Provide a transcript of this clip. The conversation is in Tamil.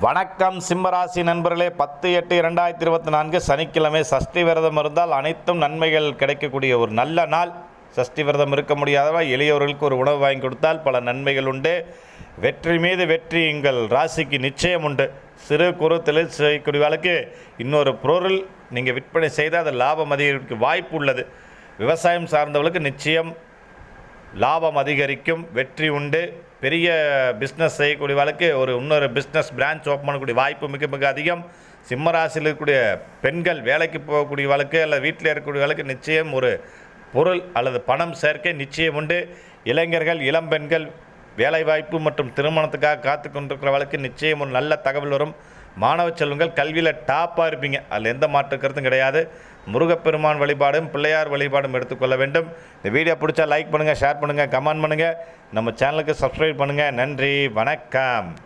வணக்கம் சிம்மராசி நண்பர்களே. 10/8/2024 சனிக்கிழமை. சஷ்டி விரதம் இருந்தால் அனைத்தும் நன்மைகள் கிடைக்கக்கூடிய ஒரு நல்ல நாள். சஷ்டி விரதம் இருக்க முடியாதவா எளியவர்களுக்கு ஒரு உணவு வாங்கி கொடுத்தால் பல நன்மைகள் உண்டு. வெற்றி மீது வெற்றி எங்கள் ராசிக்கு நிச்சயம் உண்டு. சிறு குறு தொழில் செய்யக்கூடியவர்களுக்கு இன்னொரு பொருள் நீங்கள் விற்பனை செய்தால் அது லாபம் அதிகரிக்க வாய்ப்பு உள்ளது. விவசாயம் சார்ந்தவர்களுக்கு நிச்சயம் லாபம் அதிகரிக்கும், வெற்றி உண்டு. பெரிய பிஸ்னஸ் செய்யக்கூடியவர்களுக்கு இன்னொரு பிஸ்னஸ் பிரான்ச் ஓப்பன் பண்ணக்கூடிய வாய்ப்பு மிக மிக அதிகம். சிம்மராசியில் இருக்கக்கூடிய பெண்கள் வேலைக்கு போகக்கூடியவர்களுக்கு அல்லது வீட்டில் இருக்கக்கூடியவர்களுக்கு நிச்சயம் ஒரு பொருள் அல்லது பணம் சேர்க்கை நிச்சயம் உண்டு. இளைஞர்கள் இளம்பெண்கள் வேலைவாய்ப்பு மற்றும் திருமணத்துக்காக காத்து கொண்டிருக்கிறவர்களுக்கு நிச்சயம் ஒரு நல்ல தகவல் வரும். மாணவ செல்வங்கள் கல்வியில் டாப்பாக இருப்பீங்க, அதில் எந்த மாற்று கருத்தும் கிடையாது. முருகப்பெருமான் வழிபாடும் பிள்ளையார் வழிபாடும் எடுத்துக்கொள்ள வேண்டும். இந்த வீடியோ பிடிச்சா லைக் பண்ணுங்கள், ஷேர் பண்ணுங்கள், கமெண்ட் பண்ணுங்கள். நம்ம சேனலுக்கு சப்ஸ்கிரைப் பண்ணுங்கள். நன்றி, வணக்கம்.